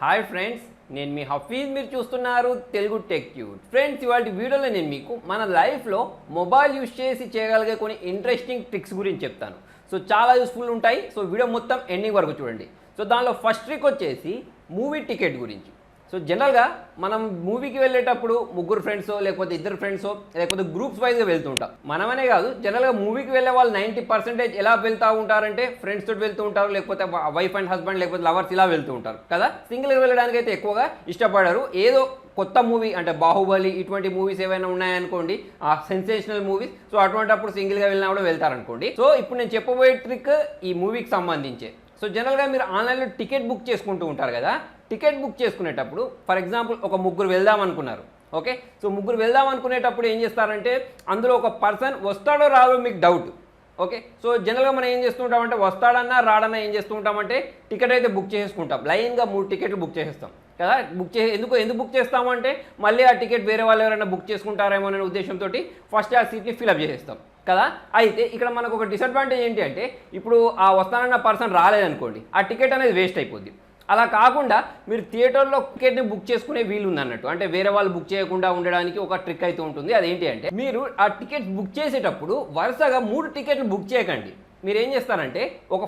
Hi friends, నేను మీ హఫీజ్. మీరు చూస్తున్నారు తెలుగు టెక్ ట్యూబ్. ఫ్రెండ్స్, ఇవాళ వీడియోలో నేను మీకు మన లైఫ్లో మొబైల్ యూస్ చేసి చేయగలిగే కొన్ని ఇంట్రెస్టింగ్ ట్రిక్స్ గురించి చెప్తాను. సో చాలా యూస్ఫుల్ ఉంటాయి. సో వీడియో మొత్తం ఎండింగ్ వరకు చూడండి. సో దానిలో ఫస్ట్ ట్రిక్ వచ్చేసి మూవీ టికెట్ గురించి. సో జనరల్గా మనం మూవీకి వెళ్ళేటప్పుడు ముగ్గురు ఫ్రెండ్సో లేకపోతే ఇద్దరు ఫ్రెండ్సో లేకపోతే గ్రూప్స్ వైజ్గా వెళ్తుంటాం. మనమనే కాదు, జనరల్గా మూవీకి వెళ్ళే వాళ్ళు 90% ఎలా వెళ్తూ ఉంటారంటే ఫ్రెండ్స్ తోటి వెళ్తూ ఉంటారు, లేకపోతే వైఫ్ అండ్ హస్బెండ్ లేకపోతే లవర్స్ ఇలా వెళ్తూ ఉంటారు కదా. సింగిల్గా వెళ్ళడానికి అయితే ఎక్కువగా ఇష్టపడరు. ఏదో కొత్త మూవీ అంటే బాహుబలి ఇటువంటి మూవీస్ ఏవైనా ఉన్నాయనుకోండి, ఆ సెన్సేషనల్ మూవీస్, సో అటువంటిప్పుడు సింగిల్గా వెళ్ళినా కూడా వెళ్తారనుకోండి. సో ఇప్పుడు నేను చెప్పబోయే ట్రిక్ ఈ మూవీకి సంబంధించే. సో జనరల్గా మీరు ఆన్లైన్లో టికెట్ బుక్ చేసుకుంటూ ఉంటారు కదా. టికెట్ బుక్ చేసుకునేటప్పుడు ఫర్ ఎగ్జాంపుల్ ఒక ముగ్గురు వెళ్దాం అనుకున్నారు, ఓకే. సో ముగ్గురు వెళ్దాం అనుకునేటప్పుడు ఏం చేస్తారంటే అందులో ఒక పర్సన్ వస్తాడో రాదో మీకు డౌట్, ఓకే. సో జనరల్గా మనం ఏం చేస్తూ ఉంటామంటే వస్తాడన్నా రాడన్నా ఏం చేస్తూ ఉంటామంటే టికెట్ అయితే బుక్ చేసుకుంటాం. లైన్గా 3 టికెట్లు బుక్ చేసేస్తాం కదా. ఎందుకు బుక్ చేస్తామంటే మళ్ళీ ఆ టికెట్ వేరే వాళ్ళు ఎవరైనా బుక్ చేసుకుంటారేమో అనే ఉద్దేశంతో ఫస్ట్ ఆ సీట్ని ఫిల్అప్ చేసేస్తాం కదా. అయితే ఇక్కడ మనకు ఒక డిసడ్వాంటేజ్ ఏంటి అంటే ఇప్పుడు ఆ వస్తానన్న పర్సన్ రాలేదనుకోండి, ఆ టికెట్ అనేది వేస్ట్ అయిపోద్ది. అలా కాకుండా మీరు థియేటర్లో టికెట్ని బుక్ చేసుకునే వీలు ఉంది అన్నట్టు. అంటే వేరే వాళ్ళు బుక్ చేయకుండా ఉండడానికి ఒక ట్రిక్ అయితే ఉంటుంది. అదేంటి అంటే మీరు ఆ టికెట్స్ బుక్ చేసేటప్పుడు వరుసగా 3 టికెట్లు బుక్ చేయకండి. మీరు ఏం చేస్తారంటే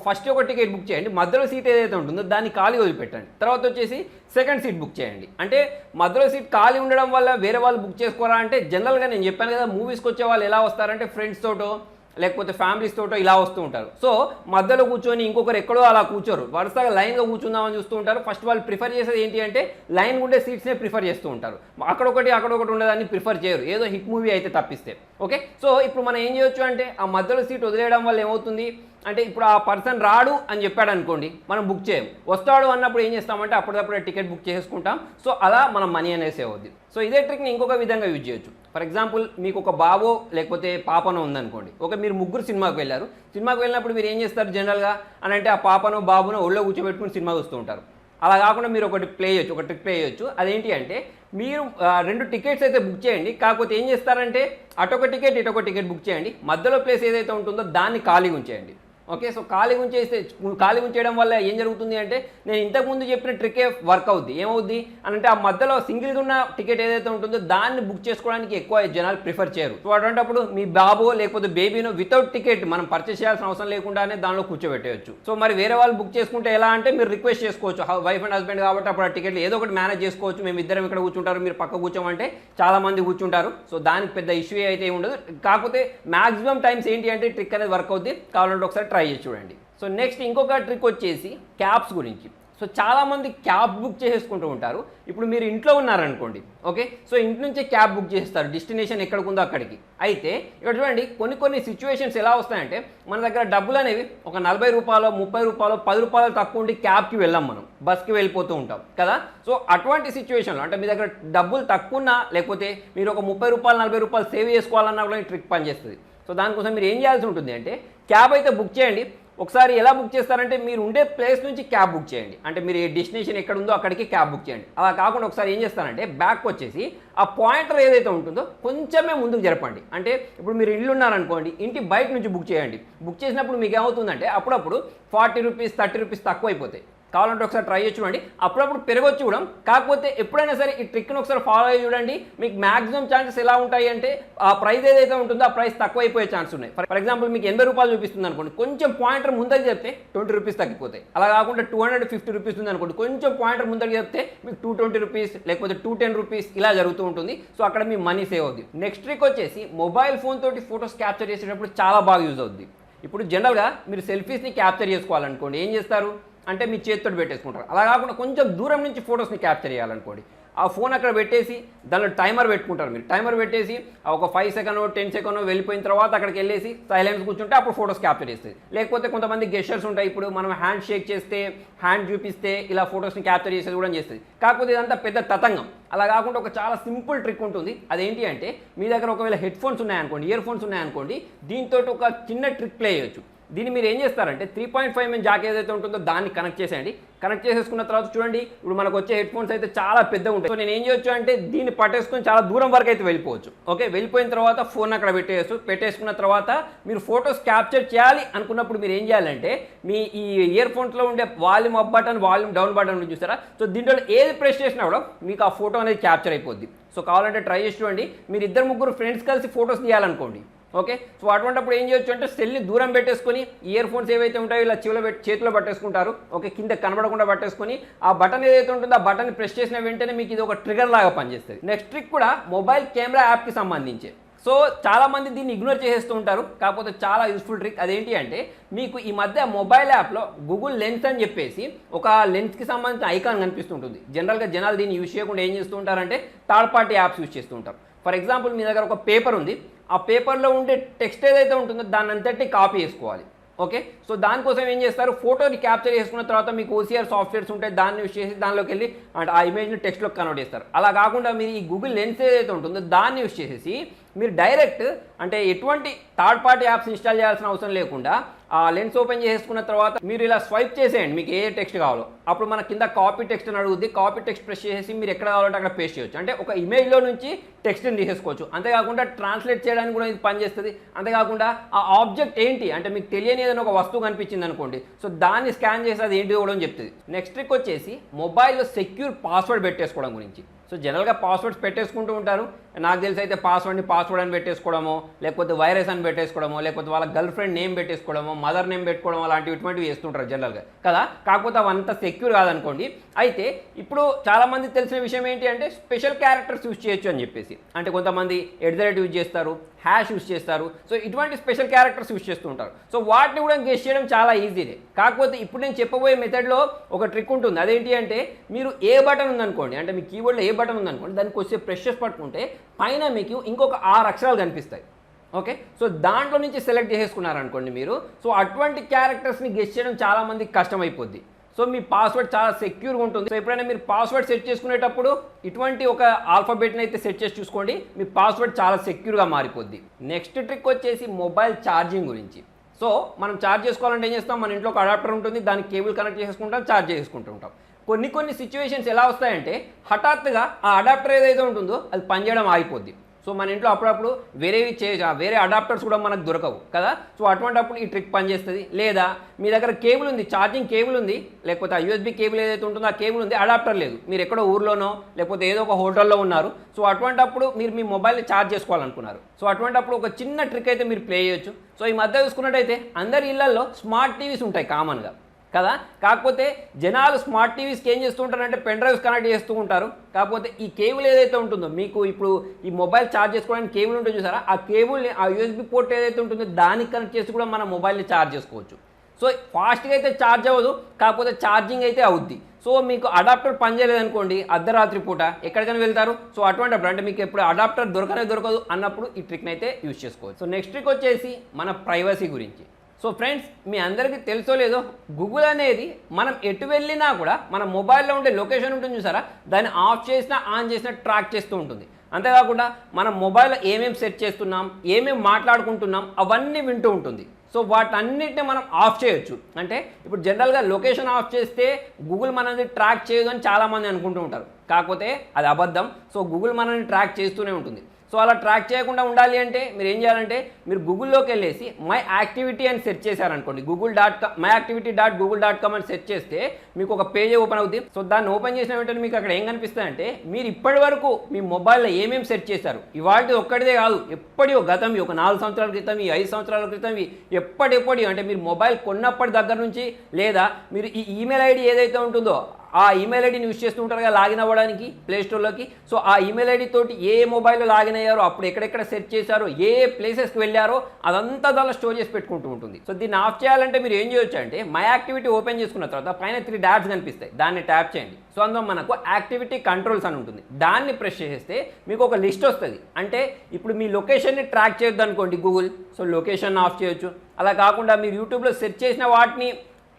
ఫస్ట్ ఒక టికెట్ బుక్ చేయండి, మధ్యలో సీట్ ఏదైతే ఉంటుందో దాన్ని ఖాళీ వదిలిపెట్టండి. తర్వాత వచ్చేసి సెకండ్ సీట్ బుక్ చేయండి. అంటే మధ్యలో సీట్ ఖాళీ ఉండడం వల్ల వేరే వాళ్ళు బుక్ చేసుకోరా అంటే జనరల్గా నేను చెప్పాను కదా, మూవీస్కి వచ్చే వాళ్ళు ఎలా వస్తారంటే ఫ్రెండ్స్ తోటో లేకపోతే ఫ్యామిలీస్ తోటో ఇలా వస్తూ ఉంటారు. సో మధ్యలో కూర్చొని ఇంకొకరు ఎక్కడో అలా కూర్చోరు, వరుసగా లైన్గా కూర్చుందామని చూస్తూ ఉంటారు. ఫస్ట్ వాళ్ళు ప్రిఫర్ చేసేది ఏంటి అంటే లైన్ ఉండే సీట్స్నే ప్రిఫర్ చేస్తూ ఉంటారు. అక్కడొకటి ఉండేదాన్ని ప్రిఫర్ చేయరు, ఏదో హిట్ మూవీ అయితే తప్పిస్తే, ఓకే. సో ఇప్పుడు మనం ఏం చేయొచ్చు అంటే ఆ మధ్యలో సీట్ వదిలేయడం వల్ల ఏమవుతుంది అంటే ఇప్పుడు ఆ పర్సన్ రాడు అని చెప్పాడు అనుకోండి, మనం బుక్ చేయం. వస్తాడు అన్నప్పుడు ఏం చేస్తామంటే అప్పటికప్పుడే టికెట్ బుక్ చేసుకుంటాం. సో అలా మనం మనీ అనేది సేవ్ అవుద్ది. సో ఇదే ట్రిక్ని ఇంకొక విధంగా యూజ్ చేయొచ్చు. ఫర్ ఎగ్జాంపుల్ మీకు ఒక బాబో లేకపోతే పాపనో ఉందనుకోండి, మీరు ముగ్గురు సినిమాకి వెళ్ళారు. సినిమాకి వెళ్ళినప్పుడు మీరు ఏం చేస్తారు జనరల్గా అని అంటే ఆ పాపనో బాబునో ఒళ్ళో కూర్చోబెట్టుకుని సినిమా చూస్తూ ఉంటారు. అలా కాకుండా మీరు ఒక ట్రిక్ ప్లే చేయొచ్చు. అదేంటి అంటే మీరు 2 టికెట్స్ అయితే బుక్ చేయండి. కాకపోతే ఏం చేస్తారంటే అటొక టికెట్ ఇటొక టికెట్ బుక్ చేయండి. మధ్యలో ప్లేస్ ఏదైతే ఉంటుందో దాన్ని ఖాళీగా ఉంచేయండి, ఓకే. సో ఖాళీ ఉంచేయడం వల్ల ఏం జరుగుతుంది అంటే నేను ఇంతకుముందు చెప్పిన ట్రికే వర్క్ అవుద్ది. ఏమవుద్ది అని అంటే ఆ మధ్యలో సింగిల్గా ఉన్న టికెట్ ఏదైతే ఉంటుందో దాన్ని బుక్ చేసుకోవడానికి ఎక్కువ జనాలు ప్రిఫర్ చేయరు. సో అటువంటిప్పుడు మీ బాబో లేకపోతే బేబీనో వితౌట్ టికెట్ మనం పర్చేస్ చేయాల్సిన అవసరం లేకుండానే దానిలో కూర్చోబెట్టేయచ్చు. సో మరి వేరే వాళ్ళు బుక్ చేసుకుంటే ఎలా అంటే మీరు రిక్వెస్ట్ చేసుకోవచ్చు, వైఫ్ అండ్ హస్బెండ్ కాబట్టి అప్పుడు ఆ టికెట్లు ఏదో ఒకటి మేనేజ్ చేసుకోవచ్చు. మేము ఇద్దరం ఇక్కడ కూర్చుంటారు, మీరు పక్క కూర్చోమంటే చాలా మంది కూర్చుంటారు. సో దానికి పెద్ద ఇష్యూ అయితే ఉండదు. కాకపోతే మాక్సిమం టైమ్స్ ఏంటి అంటే ట్రిక్ అనేది వర్క్ అవుద్ది. కావాలంటే ఒకసారి ట్రై చేసి చూడండి. సో నెక్స్ట్ ఇంకొక ట్రిక్ వచ్చేసి క్యాబ్స్ గురించి. సో చాలామంది క్యాబ్ బుక్ చేసుకుంటూ ఉంటారు. ఇప్పుడు మీరు ఇంట్లో ఉన్నారనుకోండి, ఓకే. సో ఇంటి నుంచే క్యాబ్ బుక్ చేస్తారు డెస్టినేషన్ ఎక్కడికి ఉందో అక్కడికి. అయితే ఇక్కడ చూడండి కొన్ని సిచ్యువేషన్స్ ఎలా వస్తాయంటే మన దగ్గర డబ్బులు అనేవి ఒక 40 రూపాయలు 30 రూపాయలు 10 రూపాయలు తక్కువ ఉండి క్యాబ్కి వెళ్ళాం, మనం బస్కి వెళ్ళిపోతూ ఉంటాం కదా. సో అటువంటి సిచ్యువేషన్లో అంటే మీ దగ్గర డబ్బులు తక్కువ ఉన్నా లేకపోతే మీరు ఒక 30 రూపాయలు 40 రూపాయలు సేవ్ చేసుకోవాలన్నా కూడా ఈ ట్రిక్ పనిచేస్తుంది. సో దానికోసం మీరు ఏం చేయాల్సి ఉంటుంది అంటే క్యాబ్ అయితే బుక్ చేయండి. ఒకసారి ఎలా బుక్ చేస్తారంటే మీరు ఉండే ప్లేస్ నుంచి క్యాబ్ బుక్ చేయండి. అంటే మీరు ఏ డెస్టినేషన్ ఎక్కడ ఉందో అక్కడికి క్యాబ్ బుక్ చేయండి. అలా కాకుండా ఒకసారి ఏం చేస్తారంటే బ్యాక్ వచ్చేసి ఆ పాయింటర్ ఏదైతే ఉంటుందో కొంచెమే ముందుకు జరపండి. అంటే ఇప్పుడు మీరు ఇల్లు ఉన్నారనుకోండి, ఇంటి బయట నుంచి బుక్ చేయండి. బుక్ చేసినప్పుడు మీకు ఏమవుతుందంటే అప్పుడప్పుడు 40 రూపీస్ 30 రూపీస్ తక్కువ అయిపోతాయి. కావాలంటే ఒకసారి ట్రై చేసి చూడండి, అప్పుడప్పుడు పెరగొచ్చు కూడా. కాకపోతే ఎప్పుడైనా సరే ఈ ట్రిక్ను ఒకసారి ఫాలో అయ్యి చూడండి, మీకు మ్యాక్సిమం ఛాన్సెస్ ఎలా ఉంటాయి అంటే ఆ ప్రైస్ ఏదైతే ఉంటుందో ఆ ప్రైస్ తక్కువ అయిపోయే ఛాన్స్ ఉన్నాయి. ఫర్ ఎగ్జాంపుల్ మీకు 80 రూపాయలు చూపిస్తుంది అనుకోండి, కొంచెం పాయింటర్ ముందరికి చెప్తే 20 రూపీస్ తగ్గిపోతాయి. అలా కాకుండా 250 రూపీస్ ఉంది అనుకోండి, కొంచెం పాయింటర్ ముందరికి చెప్తే మీకు 220 రూపీస్ లేకపోతే 210 రూపీస్ ఇలా జరుగుతూ ఉంటుంది. సో అక్కడ మీ మనీ సేవ్ అవుద్ది. నెక్స్ట్ ట్రిక్ వచ్చేసి మొబైల్ ఫోన్ తోటి ఫొటోస్ క్యాప్చర్ చేసేటప్పుడు చాలా బాగా యూజ్ అవుద్ది. ఇప్పుడు జనరల్గా మీరు సెల్ఫీస్ని క్యాప్చర్ చేసుకోవాలనుకోండి, ఏం చేస్తారు అంటే మీ చేతితో పెట్టేసుకుంటారు. అలా కాకుండా కొంచెం దూరం నుంచి ఫొటోస్ని క్యాప్చర్ చేయాలనుకోండి, ఆ ఫోన్ అక్కడ పెట్టేసి దానిలో టైమర్ పెట్టుకుంటారు. మీరు టైమర్ పెట్టేసి ఒక 5 సెకండ్ 10 సెకండ్ వెళ్ళిపోయిన తర్వాత అక్కడికి వెళ్ళేసి సైలెన్స్ కూర్చుంటే అప్పుడు ఫొటోస్ క్యాప్చర్ చేస్తుంది. లేకపోతే కొంతమంది గెస్చర్స్ ఉంటాయి, ఇప్పుడు మనం హ్యాండ్ షేక్ చేస్తే హ్యాండ్ చూపిస్తే ఇలా ఫొటోస్ని క్యాప్చర్ చేసేది కూడా చేస్తుంది. కాకపోతే ఇదంతా పెద్ద తతంగం. అలా కాకుండా ఒక చాలా సింపుల్ ట్రిక్ ఉంటుంది. అదేంటి అంటే మీ దగ్గర ఒకవేళ హెడ్ ఫోన్స్ ఉన్నాయనుకోండి, ఇయర్ ఫోన్స్ ఉన్నాయనుకోండి, దీంతో ఒక చిన్న ట్రిక్ ప్లే చేయొచ్చు. దీన్ని మీరు ఏం చేస్తారంటే 3.5 mm జాక్ ఏదైతే ఉంటుందో దాన్ని కనెక్ట్ చేసేయండి. కనెక్ట్ చేసేసుకున్న తర్వాత చూడండి, ఇప్పుడు మనకు వచ్చే హెడ్ ఫోన్స్ అయితే చాలా పెద్దగా ఉంటాయి. సో నేను ఏం చేయొచ్చు అంటే దీన్ని పట్టేసుకొని చాలా దూరం వరకు అయితే వెళ్ళిపోవచ్చు. ఓకే, వెళ్ళిపోయిన తర్వాత ఫోన్ అక్కడ పెట్టేసుకున్న తర్వాత మీరు ఫొటోస్ క్యాప్చర్ చేయాలి అనుకున్నప్పుడు మీరు ఏం చేయాలంటే మీ ఈ ఇయర్ ఫోన్స్లో ఉండే volume up button, volume down button చూసారా, సో దీంట్లో ఏది ప్రెస్ చేసినా కూడా మీకు ఆ ఫోటో అనేది క్యాప్చర్ అయిపోద్ది. సో కావాలంటే ట్రై చేసి చూడండి. మీరు 2-3 ఫ్రెండ్స్ కలిసి ఫొటోస్ తీయాలనుకోండి. ఓకే, సో అటువంటిప్పుడు ఏం చేయొచ్చు అంటే సెల్ని దూరం పెట్టేసుకొని ఇయర్ ఫోన్స్ ఏవైతే ఉంటాయో ఇలా చేతిలో పట్టేసుకుంటారు. ఓకే, కింద కనబడకుండా పట్టేసుకొని ఆ బటన్ ఏదైతే ఉంటుందో ఆ బటన్ ప్రెస్ చేసిన వెంటనే మీకు ఇది ఒక ట్రిగర్ లాగా పనిచేస్తుంది. నెక్స్ట్ ట్రిక్ కూడా మొబైల్ కెమెరా యాప్కి సంబంధించి. సో చాలామంది దీన్ని ఇగ్నోర్ చేసేస్తూ ఉంటారు, కాకపోతే చాలా యూస్ఫుల్ ట్రిక్. అదేంటి అంటే మీకు ఈ మధ్య మొబైల్ యాప్లో గూగుల్ లెన్స్ అని చెప్పేసి ఒక లెన్స్కి సంబంధించిన ఐకాన్ కనిపిస్తుంటుంది. జనరల్గా జనాలు దీన్ని యూజ్ చేయకుండా ఏం చేస్తూ ఉంటారంటే థర్డ్ పార్టీ యాప్స్ యూజ్ చేస్తూ ఉంటారు. ఫర్ ఎగ్జాంపుల్ మీ దగ్గర ఒక పేపర్ ఉంది, ఆ పేపర్లో ఉండే టెక్స్ట్ ఏదైతే ఉంటుందో దాన్ని అంతటి కాపీ చేసుకోవాలి. ఓకే, సో దానికోసం ఏం చేస్తారు, ఫోటోని క్యాప్చర్ చేసుకున్న తర్వాత మీకు ఓసీఆర్ సాఫ్ట్వేర్స్ ఉంటాయి, దాన్ని యూజ్ చేసి దానిలోకి వెళ్ళి అంటే ఆ ఇమేజ్ని టెక్స్ట్లోకి కన్వర్ట్ చేస్తారు. అలా కాకుండా మీరు ఈ గూగుల్ లెన్స్ ఏదైతే ఉంటుందో దాన్ని యూజ్ చేసేసి మీరు డైరెక్ట్ అంటే ఎటువంటి థర్డ్ పార్టీ యాప్స్ ఇన్స్టాల్ చేయాల్సిన అవసరం లేకుండా ఆ లెన్స్ ఓపెన్ చేసుకున్న తర్వాత మీరు ఇలా స్వైప్ చేసేయండి మీకు ఏ టెక్స్ట్ కావాలో. అప్పుడు మన కింద కాపీ టెక్స్ట్ అని అడుగుద్ది. కాపీ టెక్స్ట్ ప్రెస్ చేసి మీరు ఎక్కడ కావాలంటే అక్కడ పేస్ట్ చేయొచ్చు. అంటే ఒక ఇమేజ్లో నుంచి టెక్స్ట్ని తీసేసుకోవచ్చు. అంతేకాకుండా ట్రాన్స్లేట్ చేయడానికి కూడా ఇది పనిచేస్తుంది. అంతేకాకుండా ఆ ఆబ్జెక్ట్ ఏంటి అంటే మీకు తెలియని ఏదైనా ఒక వస్తువు కనిపించింది అనుకోండి, సో దాన్ని స్కాన్ చేసి అది ఏంటి కూడా చెప్తుంది. నెక్స్ట్ ట్రిక్ వచ్చేసి మొబైల్లో సెక్యూర్ పాస్వర్డ్ పెట్టేసుకోవడం గురించి. సో జనరల్గా పాస్వర్డ్స్ పెట్టేసుకుంటూ ఉంటారు. నాకు తెలిసి అయితే పాస్వర్డ్ అని పెట్టేసుకోవడమో, లేకపోతే వైరస్ అని పెట్టేసుకోవడమో, లేకపోతే వాళ్ళ గర్ల్ ఫ్రెండ్ నేమ్ పెట్టేసుకోవడమో, మదర్ నేమ్ పెట్టుకోవడం అలాంటివి ఇటువంటివి చేస్తుంటారు జనరల్గా కదా. కాకపోతే అవంతా సెక్యూర్ కాదనుకోండి. అయితే ఇప్పుడు చాలామంది తెలిసిన విషయం ఏంటి అంటే స్పెషల్ క్యారెక్టర్స్ యూజ్ చేయొచ్చు అని చెప్పేసి. అంటే కొంతమంది @ యూజ్ చేస్తారు, హ్యాష్ యూజ్ చేస్తారు. సో ఇటువంటి స్పెషల్ క్యారెక్టర్స్ యూజ్ చేస్తూ ఉంటారు. సో వాటిని కూడా గెస్ చేయడం చాలా ఈజీనే. కాకపోతే ఇప్పుడు నేను చెప్పబోయే మెథడ్లో ఒక ట్రిక్ ఉంటుంది. అదేంటి అంటే మీరు ఏ బటన్ ఉందనుకోండి, అంటే మీ కీబోర్డ్లో ఏ బటన్ ఉందనుకోండి, దానికి వచ్చే ప్రెషర్స్ పట్టుకుంటే పైన మీకు ఇంకొక 6 అక్షరాలు కనిపిస్తాయి. ఓకే, సో దాంట్లో నుంచి సెలెక్ట్ చేసేసుకున్నారనుకోండి మీరు, సో అటువంటి క్యారెక్టర్స్ని గెస్ చేయడం చాలామందికి కష్టమైపోద్ది. సో మీ పాస్వర్డ్ చాలా సెక్యూర్గా ఉంటుంది. సో ఎప్పుడైనా మీరు పాస్వర్డ్ సెట్ చేసుకునేటప్పుడు ఇటువంటి ఒక ఆల్ఫాబెట్ని అయితే సెట్ చేసి చూసుకోండి, మీ పాస్వర్డ్ చాలా సెక్యూర్గా మారిపోద్ది. నెక్స్ట్ ట్రిక్ వచ్చేసి మొబైల్ ఛార్జింగ్ గురించి. సో మనం ఛార్జ్ చేసుకోవాలంటే ఏం చేస్తాం, మన ఇంట్లో ఒక అడాప్టర్ ఉంటుంది, దానికి కేబుల్ కనెక్ట్ చేసుకుంటాం, ఛార్జ్ చేసుకుంటూ ఉంటాం. కొన్ని సిచ్యువేషన్స్ ఎలా వస్తాయంటే హఠాత్తుగా ఆ అడాప్టర్ ఏదైతే ఉంటుందో అది పనిచేయడం ఆగిపోద్ది. సో మన ఇంట్లో అప్పుడప్పుడు వేరే అడాప్టర్స్ కూడా మనకు దొరకవు కదా. సో అటువంటిప్పుడు ఈ ట్రిక్ పనిచేస్తుంది. లేదా మీ దగ్గర కేబుల్ ఉంది, ఛార్జింగ్ కేబుల్ ఉంది, లేకపోతే ఆ యూఎస్బీ కేబుల్ ఏదైతే ఉంటుందో ఆ కేబుల్ ఉంది, అడాప్టర్ లేదు, మీరు ఎక్కడో ఊర్లోనో లేకపోతే ఏదో ఒక హోటల్లో ఉన్నారు. సో అటువంటిప్పుడు మీరు మీ మొబైల్ని ఛార్జ్ చేసుకోవాలనుకున్నారు. సో అటువంటిప్పుడు ఒక చిన్న ట్రిక్ అయితే మీరు ప్లే చేయొచ్చు. సో ఈ మధ్య చూసుకున్నట్టయితే అందరి ఇళ్లలో స్మార్ట్ టీవీస్ ఉంటాయి కామన్గా కదా. కాకపోతే జనాలు స్మార్ట్ టీవీస్కి ఏం చేస్తూ ఉంటారంటే పెన్ డ్రైవ్స్ కనెక్ట్ చేస్తూ ఉంటారు. కాకపోతే ఈ కేబుల్ ఏదైతే ఉంటుందో మీకు ఇప్పుడు ఈ మొబైల్ ఛార్జ్ చేసుకోవడానికి కేబుల్ ఉంటుంది చూసారా, ఆ కేబుల్ని ఆ యూఎస్బీ పోర్ట్ ఏదైతే ఉంటుందో దానికి కనెక్ట్ చేసి కూడా మన మొబైల్ని ఛార్జ్ చేసుకోవచ్చు. సో ఫాస్ట్గా అయితే ఛార్జ్ అవ్వదు, కాకపోతే ఛార్జింగ్ అయితే అవుద్ది. సో మీకు అడాప్టర్ పనిచేయలేదు అనుకోండి, అర్ధరాత్రి పూట ఎక్కడికైనా వెళ్తారు. సో అటువంటిప్పుడు అంటే మీకు ఎప్పుడు అడాప్టర్ దొరకదు అన్నప్పుడు ఈ ట్రిక్ని అయితే యూజ్ చేసుకోవచ్చు. సో నెక్స్ట్ ట్రిక్ వచ్చేసి మన ప్రైవసీ గురించి. సో ఫ్రెండ్స్, మీ అందరికీ తెలుసో లేదో గూగుల్ అనేది మనం ఎటు వెళ్ళినా కూడా మన మొబైల్లో ఉండే లొకేషన్ ఉంటుంది చూసారా, దాన్ని ఆఫ్ చేసినా ఆన్ చేసినా ట్రాక్ చేస్తూ ఉంటుంది. అంతేకాకుండా మనం మొబైల్లో ఏమేమి సెట్ చేస్తున్నాం, ఏమేమి మాట్లాడుకుంటున్నాం అవన్నీ వింటూ ఉంటుంది. సో వాటన్నిటిని మనం ఆఫ్ చేయొచ్చు. అంటే ఇప్పుడు జనరల్గా లొకేషన్ ఆఫ్ చేస్తే గూగుల్ మనల్ని ట్రాక్ చేయదు అని చాలామంది అనుకుంటూ ఉంటారు. కాకపోతే అది అబద్ధం. సో గూగుల్ మనల్ని ట్రాక్ చేస్తూనే ఉంటుంది. సో అలా ట్రాక్ చేయకుండా ఉండాలి అంటే మీరు ఏం చేయాలంటే మీరు గూగుల్లోకి వెళ్ళేసి మై యాక్టివిటీ అని సెర్చ్ చేశారనుకోండి, myactivity.google.com అని సెర్చ్ చేస్తే మీకు ఒక పేజ్ ఓపెన్ అవుతుంది. సో దాన్ని ఓపెన్ చేసిన వెంటనే మీకు అక్కడ ఏం కనిపిస్తుందంటే మీరు ఇప్పటి వరకు మీ మొబైల్లో ఏమేమి సెర్చ్ చేశారు, ఇవాళ ఒక్కటిదే కాదు, ఎప్పటివో గతంవి ఒక 4 సంవత్సరాల క్రితం, 5 సంవత్సరాల క్రితం, ఎప్పటి అంటే మీరు మొబైల్ కొన్నప్పటి దగ్గర నుంచి, లేదా మీరు ఈ ఈమెయిల్ ఐడి ఏదైతే ఉంటుందో ఆ ఈమెయిల్ ఐడిని యూజ్ చేస్తూ ఉంటారు కదా లాగిన్ అవ్వడానికి ప్లేస్టోర్లోకి. సో ఆ ఈమెయిల్ ఐడి తోటి ఏ మొబైల్లో లాగిన్ అయ్యారో, అప్పుడు ఎక్కడెక్కడ సెర్చ్ చేశారో, ఏ ప్లేసెస్కి వెళ్ళారో అదంతా దానిలో స్టోర్ చేసి పెట్టుకుంటూ ఉంటుంది. సో దీన్ని ఆఫ్ చేయాలంటే మీరు ఏం చేయొచ్చు అంటే మై యాక్టివిటీ ఓపెన్ చేసుకున్న తర్వాత పైన 3 డాట్స్ కనిపిస్తాయి, దాన్ని ట్యాప్ చేయండి. సో అందులో మనకు యాక్టివిటీ కంట్రోల్స్ అని ఉంటుంది, దాన్ని ప్రెస్ చేస్తే మీకు ఒక లిస్ట్ వస్తుంది. అంటే ఇప్పుడు మీ లొకేషన్ని ట్రాక్ చేయొద్దు అనుకోండి గూగుల్, సో లొకేషన్ ఆఫ్ చేయొచ్చు. అలా కాకుండా మీరు యూట్యూబ్లో సెర్చ్ చేసిన వాటిని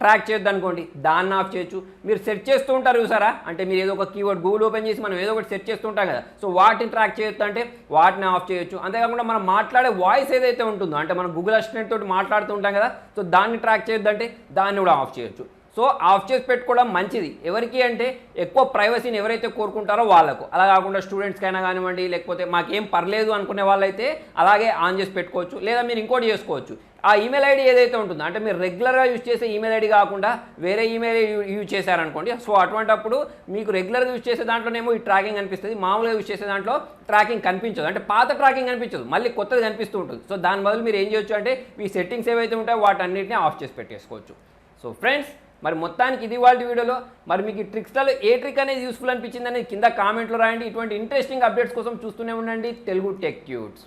ట్రాక్ చేయొద్దు అనుకోండి, దాన్ని ఆఫ్ చేయొచ్చు. మీరు సెర్చ్ చేస్తూ ఉంటారు చూసారా, అంటే మీరు ఏదో ఒక కీవర్డ్ గూగుల్ ఓపెన్ చేసి మనం ఏదో ఒకటి సెర్చ్ చేస్తూ ఉంటాం కదా, సో వాటిని ట్రాక్ చేయొద్దు అంటే వాటిని ఆఫ్ చేయొచ్చు. అంతేకాకుండా మనం మాట్లాడే వాయిస్ ఏదైతే ఉంటుందో, అంటే మనం గూగుల్ అసిస్టెంట్ తోటి మాట్లాడుతూ ఉంటాం కదా, సో దాన్ని ట్రాక్ చేయొద్దు అంటే దాన్ని కూడా ఆఫ్ చేయొచ్చు. సో ఆఫ్ చేసి పెట్టుకోవడం మంచిది. ఎవరికి అంటే ఎక్కువ ప్రైవసీని ఎవరైతే కోరుకుంటారో వాళ్ళకు. అలా కాకుండా స్టూడెంట్స్కి అయినా కానివ్వండి, లేకపోతే మాకేం పర్లేదు అనుకునే వాళ్ళైతే అలాగే ఆన్ చేసి పెట్టుకోవచ్చు. లేదా మీరు ఇంకోటి చేసుకోవచ్చు, ఆ ఈమెయిల్ ఐడి ఏదైతే ఉంటుందో, అంటే మీరు రెగ్యులర్గా యూజ్ చేసే ఈమెయిల్ ఐడి కాకుండా వేరే ఈమెయిల్ యూజ్ చేశారనుకోండి, సో అటువంటప్పుడు మీకు రెగ్యులర్గా యూజ్ చేసే దాంట్లోనేమో ఈ ట్రాకింగ్ కనిపిస్తుంది, మామూలుగా యూజ్ చేసే దాంట్లో ట్రాకింగ్ కనిపించదు, అంటే పాత ట్రాకింగ్ కనిపించదు, మళ్ళీ కొత్తది కనిపిస్తూ ఉంటుంది. సో దాని బదులు మీరు ఏం చేయొచ్చు అంటే ఈ సెట్టింగ్స్ ఏవైతే ఉంటాయో వాటన్నిటిని ఆఫ్ చేసి పెట్టేసుకోవచ్చు. సో ఫ్రెండ్స్, మరి మొత్తానికి ఇది వాళ్ళ వీడియోలో. మరి మీకు ఈ ట్రిక్స్లలో ఏ ట్రిక్ అనేది యూస్ఫుల్ అనిపించింది అనేది కింద కామెంట్లో రాయండి. ఇటువంటి ఇంట్రెస్టింగ్ అప్డేట్స్ కోసం చూస్తూనే ఉండండి తెలుగు టెక్ ట్యూట్స్.